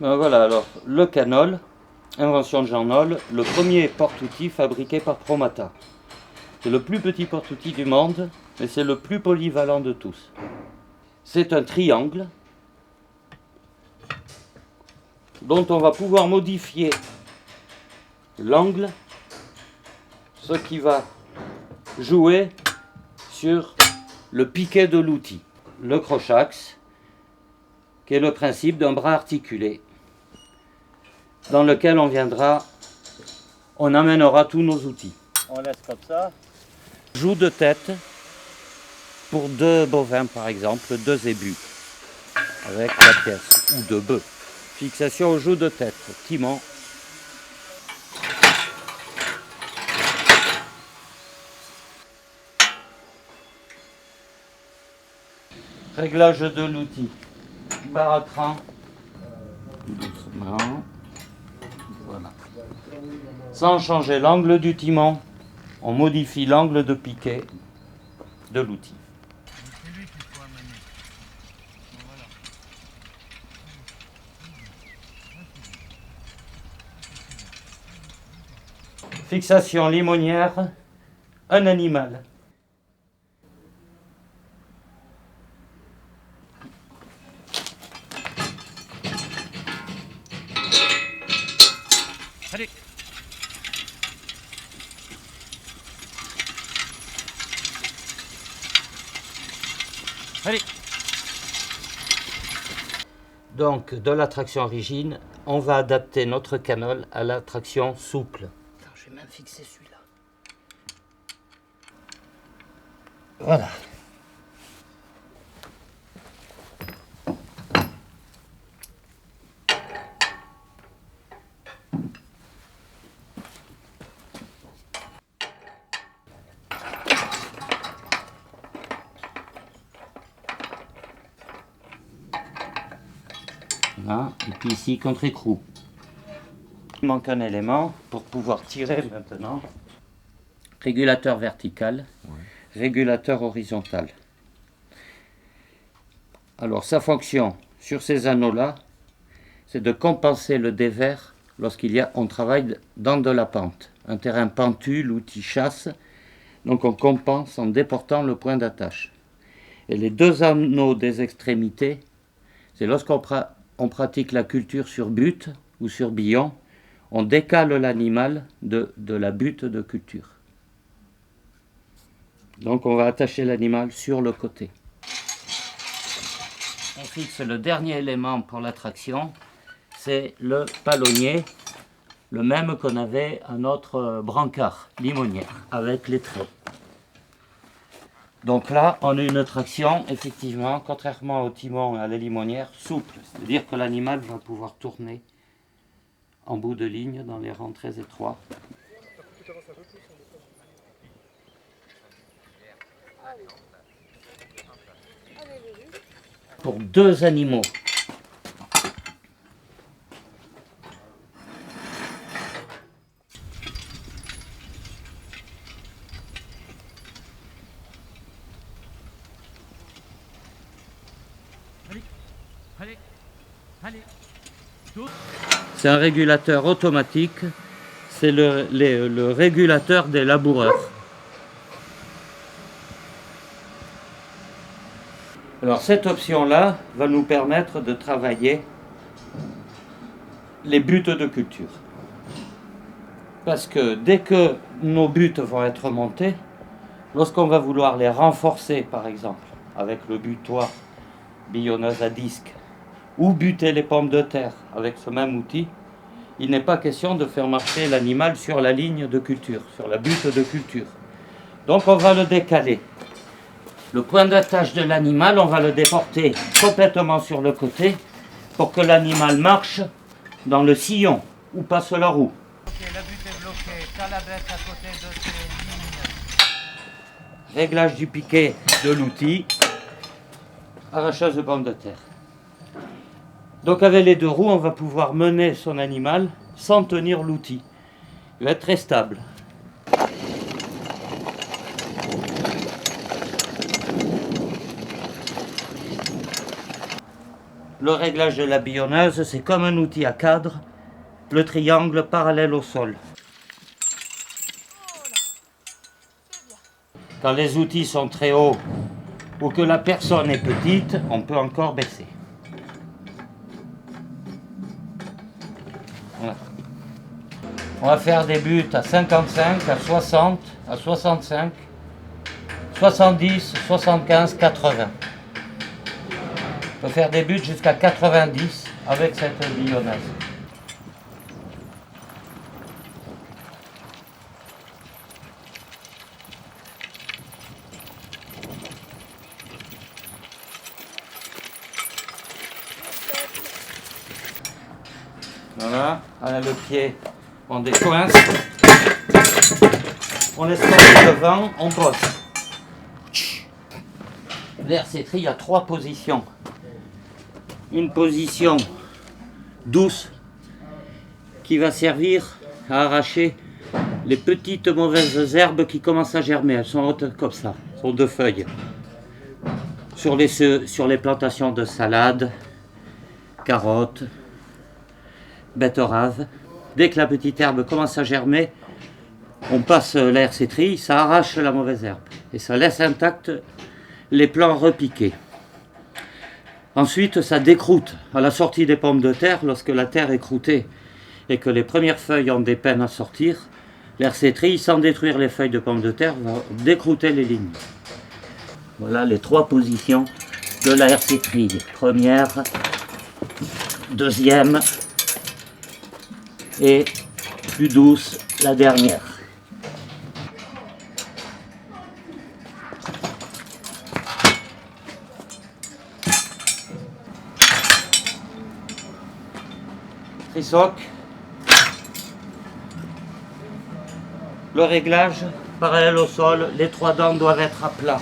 Ben voilà, alors le canol, invention de Jean Noll, le premier porte-outil fabriqué par Promata. C'est le plus petit porte-outil du monde, mais c'est le plus polyvalent de tous. C'est un triangle dont on va pouvoir modifier l'angle, ce qui va jouer sur le piquet de l'outil. Le crochaxe, qui est le principe d'un bras articulé, dans lequel on amènera tous nos outils. On laisse comme ça. Joue de tête pour 2 bovins par exemple, 2 zébus, avec la pièce, ou 2 bœufs. Fixation au joue de tête, timon. Réglage de l'outil. Barre à cran. Doucement. Voilà. Sans changer l'angle du timon, on modifie l'angle de piquet de l'outil. Fixation limonière, un animal. Allez. Allez. Donc, de la traction rigide, on va adapter notre canol à la traction souple. Attends, je vais même fixer celui-là. Voilà. Là, et puis ici contre-écrou. Il manque un élément pour pouvoir tirer maintenant. Régulateur vertical, régulateur horizontal. Alors sa fonction sur ces anneaux-là, c'est de compenser le dévers on travaille dans de la pente. Un terrain pentu, l'outil chasse, donc on compense en déportant le point d'attache. Et les 2 anneaux des extrémités, c'est lorsqu'on pratique la culture sur butte ou sur billon, on décale l'animal de la butte de culture. Donc on va attacher l'animal sur le côté. On fixe le dernier élément pour la traction, c'est le palonnier, le même qu'on avait à notre brancard limonière, avec les traits. Donc là, on a une traction, effectivement, contrairement au timon et à la limonière, souple. C'est-à-dire que l'animal va pouvoir tourner en bout de ligne dans les rangs très étroits. Pour 2 animaux. C'est un régulateur automatique, c'est le régulateur des laboureurs. Alors cette option-là va nous permettre de travailler les buttes de culture. Parce que dès que nos buttes vont être montées, lorsqu'on va vouloir les renforcer par exemple, avec le butoir billonneuse à disque, ou buter les pommes de terre avec ce même outil, il n'est pas question de faire marcher l'animal sur la ligne de culture, sur la butte de culture. Donc on va le décaler. Le point d'attache de l'animal, on va le déporter complètement sur le côté pour que l'animal marche dans le sillon où passe la roue. Ok, la butte est bloquée, t'as la bête à côté de ces lignes. Réglage du piquet de l'outil, arracheuse de pommes de terre. Donc avec les 2 roues, on va pouvoir mener son animal sans tenir l'outil. Il va être très stable. le réglage de la billonneuse, c'est comme un outil à cadre, le triangle parallèle au sol. Quand les outils sont très hauts ou que la personne est petite, on peut encore baisser. Voilà. On va faire des buts à 55, à 60, à 65, 70, 75, 80. On peut faire des buts jusqu'à 90 avec cette billonneuse. Voilà, on a le pied, on décoince, on laisse tomber devant, on bosse. L'RC-Tri, il y a 3 positions. Une position douce qui va servir à arracher les petites mauvaises herbes qui commencent à germer. Elles sont hautes comme ça, elles sont 2 feuilles. Sur les plantations de salade, carottes, betteraves. Dès que la petite herbe commence à germer, on passe la RC-Tri, ça arrache la mauvaise herbe et ça laisse intact les plants repiqués. Ensuite, ça décroute. À la sortie des pommes de terre, lorsque la terre est croûtée et que les premières feuilles ont des peines à sortir, l'RC-Tri, sans détruire les feuilles de pommes de terre, va décrouter les lignes. Voilà les 3 positions de la RC-Tri. Première, deuxième et plus douce, la dernière. Trissoc. Le réglage parallèle au sol, les 3 dents doivent être à plat.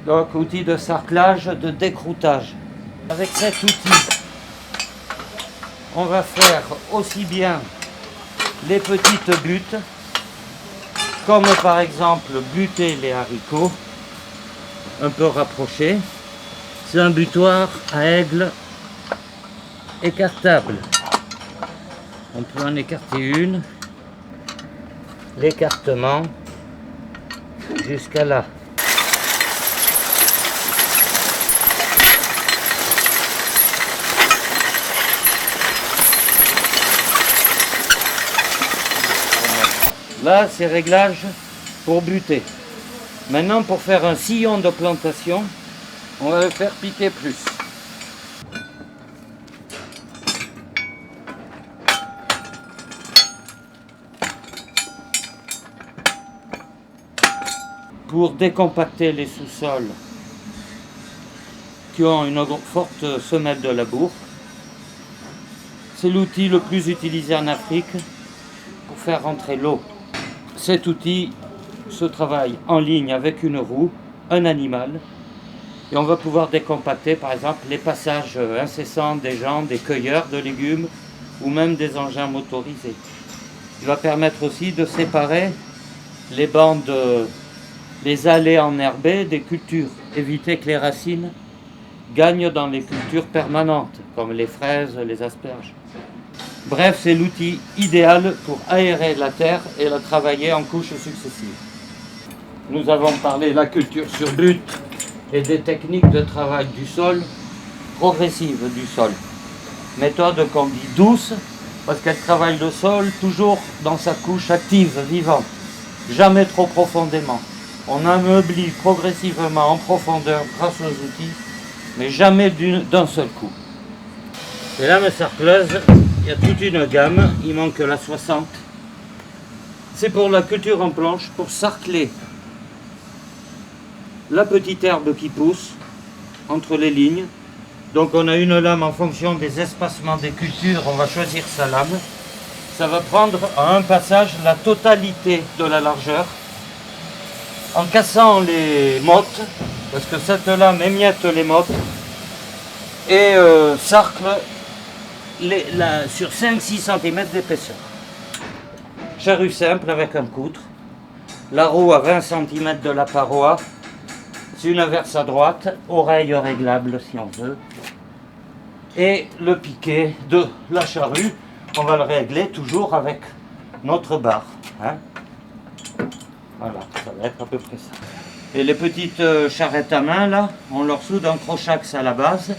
Donc, outil de sarclage, de décroutage. Avec cet outil, on va faire aussi bien les petites buttes, comme par exemple buter les haricots, un peu rapprochés. C'est un butoir à aigle écartable. On peut en écarter une. L'écartement jusqu'à là. Là, c'est réglage pour buter. Maintenant, pour faire un sillon de plantation, on va le faire piquer plus. Pour décompacter les sous-sols qui ont une forte semelle de labour, c'est l'outil le plus utilisé en Afrique pour faire rentrer l'eau. Cet outil se travaille en ligne avec une roue, un animal, et on va pouvoir décompacter par exemple les passages incessants des gens, des cueilleurs de légumes ou même des engins motorisés. Il va permettre aussi de séparer les bandes, les allées enherbées des cultures, éviter que les racines gagnent dans les cultures permanentes, comme les fraises, les asperges. Bref, c'est l'outil idéal pour aérer la terre et la travailler en couches successives. Nous avons parlé de la culture sur butte et des techniques de travail du sol, progressives du sol. Méthode qu'on dit douce, parce qu'elle travaille le sol toujours dans sa couche active, vivante, jamais trop profondément. On ameublit progressivement en profondeur grâce aux outils, mais jamais d'un seul coup. Les lames sarcleuses, il y a toute une gamme, il manque la 60. C'est pour la culture en planche, pour sarcler la petite herbe qui pousse entre les lignes. Donc on a une lame en fonction des espacements des cultures, on va choisir sa lame. Ça va prendre à un passage la totalité de la largeur. en cassant les mottes, parce que cette lame émiette les mottes, et sarcle sur 5-6 cm d'épaisseur. Charrue simple avec un coutre, la roue à 20 cm de la paroi, une inverse à droite, oreille réglable si on veut, et le piquet de la charrue, on va le régler toujours avec notre barre. Hein. Voilà, ça va être à peu près ça. Et les petites charrettes à main, là, on leur soude un crochax à la base,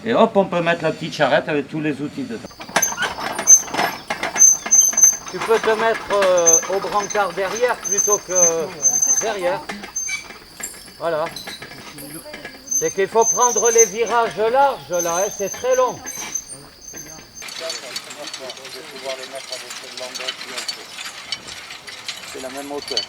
et hop, on peut mettre la petite charrette avec tous les outils dedans. Tu peux te mettre au brancard derrière plutôt que derrière. Voilà. C'est qu'il faut prendre les virages larges là, hein, c'est très long. C'est la même hauteur.